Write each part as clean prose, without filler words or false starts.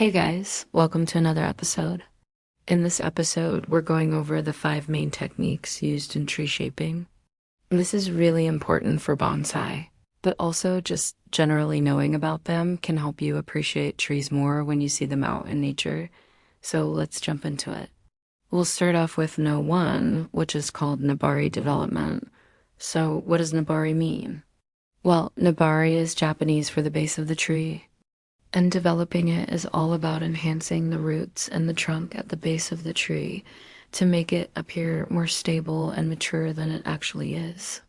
Hey guys, welcome to another episode. In this episode, we're going over the 5 main techniques used in tree shaping. This is really important for bonsai, but also just generally knowing about them can help you appreciate trees more when you see them out in nature. So let's jump into it. We'll start off with No. 1, which is called Nabari development. So what does Nabari mean? Well, Nabari is Japanese for the base of the tree. And developing it is all about enhancing the roots and the trunk at the base of the tree to make it appear more stable and mature than it actually is.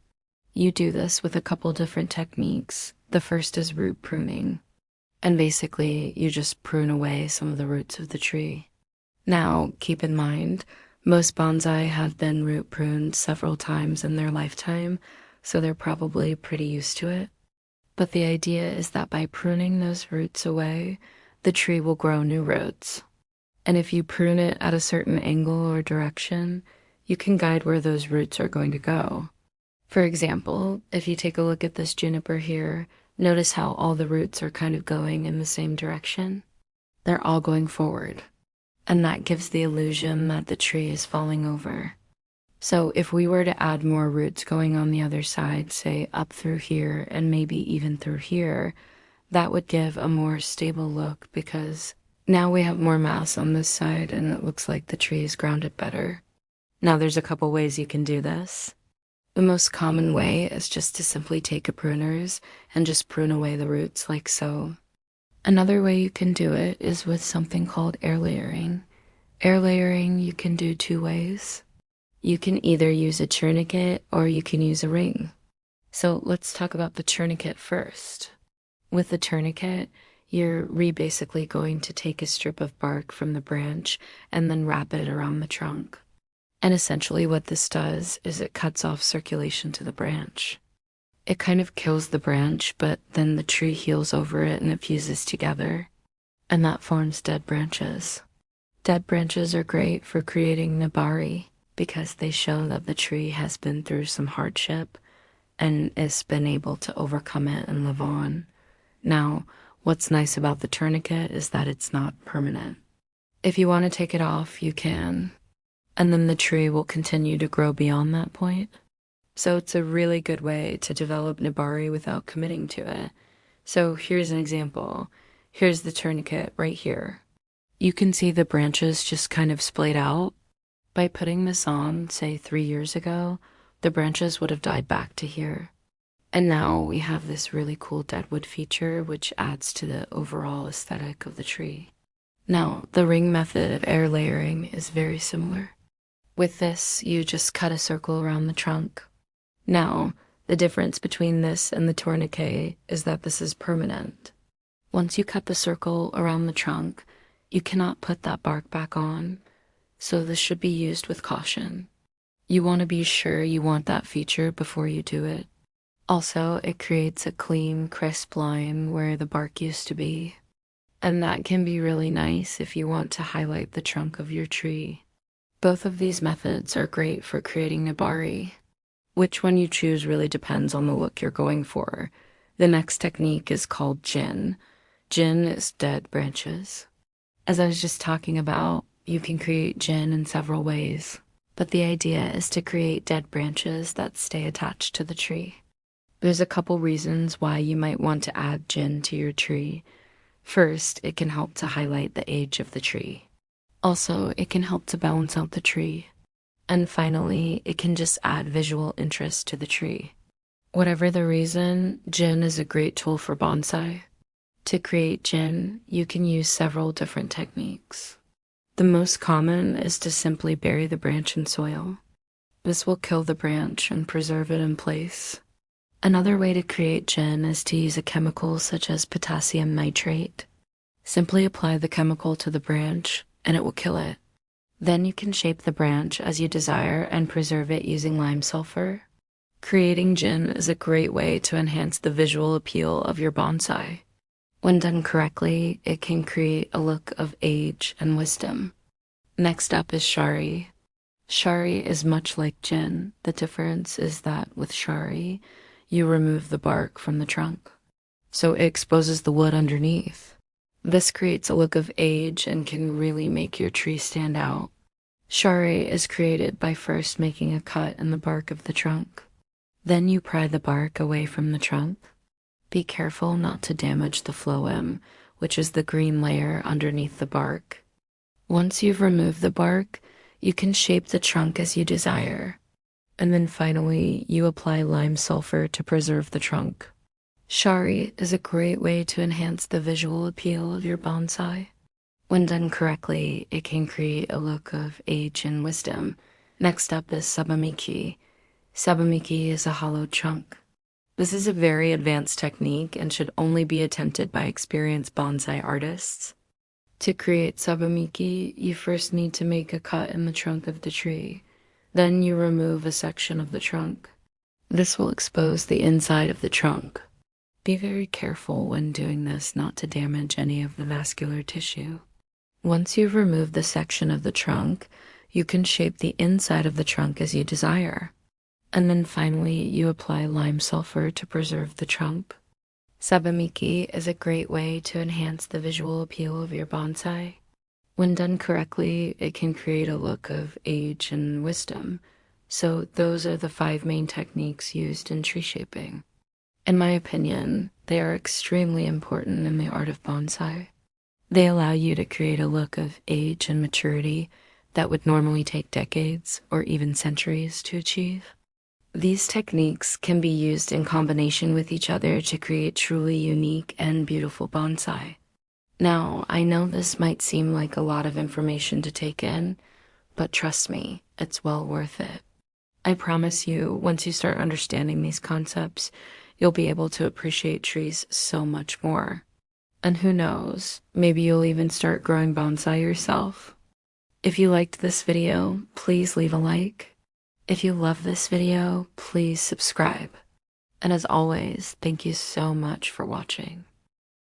You do this with a couple different techniques. The first is root pruning. And basically, you just prune away some of the roots of the tree. Now, keep in mind, most bonsai have been root pruned several times in their lifetime, so they're probably pretty used to it. But the idea is that by pruning those roots away, the tree will grow new roots. And if you prune it at a certain angle or direction, you can guide where those roots are going to go. For example, if you take a look at this juniper here, notice how all the roots are kind of going in the same direction. They're all going forward. And that gives the illusion that the tree is falling over. So if we were to add more roots going on the other side, say up through here and maybe even through here, that would give a more stable look because now we have more mass on this side and it looks like the tree is grounded better. Now there's a couple ways you can do this. The most common way is just to simply take a pruner's and just prune away the roots like so. Another way you can do it is with something called air layering. Air layering you can do 2 ways. You can either use a tourniquet or you can use a ring. So let's talk about the tourniquet first. With the tourniquet, you're basically going to take a strip of bark from the branch and then wrap it around the trunk. And essentially what this does is it cuts off circulation to the branch. It kind of kills the branch, but then the tree heals over it and it fuses together. And that forms dead branches. Dead branches are great for creating nabari, because they show that the tree has been through some hardship and has been able to overcome it and live on. Now, what's nice about the tourniquet is that it's not permanent. If you want to take it off, you can, and then the tree will continue to grow beyond that point. So it's a really good way to develop nabari without committing to it. So here's an example. Here's the tourniquet right here. You can see the branches just kind of splayed out. By putting this on, say 3 years ago, the branches would have died back to here. And now we have this really cool deadwood feature which adds to the overall aesthetic of the tree. Now, the ring method of air layering is very similar. With this, you just cut a circle around the trunk. Now, the difference between this and the tourniquet is that this is permanent. Once you cut the circle around the trunk, you cannot put that bark back on. So this should be used with caution. You want to be sure you want that feature before you do it. Also, it creates a clean, crisp line where the bark used to be. And that can be really nice if you want to highlight the trunk of your tree. Both of these methods are great for creating nabari. Which one you choose really depends on the look you're going for. The next technique is called jin. Jin is dead branches. As I was just talking about, you can create jin in several ways, but the idea is to create dead branches that stay attached to the tree. There's a couple reasons why you might want to add jin to your tree. First, it can help to highlight the age of the tree. Also, it can help to balance out the tree. And finally, it can just add visual interest to the tree. Whatever the reason, jin is a great tool for bonsai. To create jin, you can use several different techniques. The most common is to simply bury the branch in soil. This will kill the branch and preserve it in place. Another way to create jin is to use a chemical such as potassium nitrate. Simply apply the chemical to the branch and it will kill it. Then you can shape the branch as you desire and preserve it using lime sulfur. Creating jin is a great way to enhance the visual appeal of your bonsai. When done correctly, it can create a look of age and wisdom. Next up is shari. Shari is much like jin. The difference is that with shari, you remove the bark from the trunk. So it exposes the wood underneath. This creates a look of age and can really make your tree stand out. Shari is created by first making a cut in the bark of the trunk. Then you pry the bark away from the trunk. Be careful not to damage the phloem, which is the green layer underneath the bark. Once you've removed the bark, you can shape the trunk as you desire. And then finally, you apply lime sulfur to preserve the trunk. Shari is a great way to enhance the visual appeal of your bonsai. When done correctly, it can create a look of age and wisdom. Next up is sabamiki. Sabamiki is a hollowed trunk. This is a very advanced technique and should only be attempted by experienced bonsai artists. To create sabamiki, you first need to make a cut in the trunk of the tree. Then you remove a section of the trunk. This will expose the inside of the trunk. Be very careful when doing this not to damage any of the vascular tissue. Once you've removed the section of the trunk, you can shape the inside of the trunk as you desire. And then finally, you apply lime sulfur to preserve the trunk. Sabamiki is a great way to enhance the visual appeal of your bonsai. When done correctly, it can create a look of age and wisdom. So those are the 5 main techniques used in tree shaping. In my opinion, they are extremely important in the art of bonsai. They allow you to create a look of age and maturity that would normally take decades or even centuries to achieve. These techniques can be used in combination with each other to create truly unique and beautiful bonsai. Now, I know this might seem like a lot of information to take in, but trust me, it's well worth it. I promise you, once you start understanding these concepts, you'll be able to appreciate trees so much more. And who knows, maybe you'll even start growing bonsai yourself. If you liked this video, please leave a like. If you love this video, please subscribe. And as always, thank you so much for watching.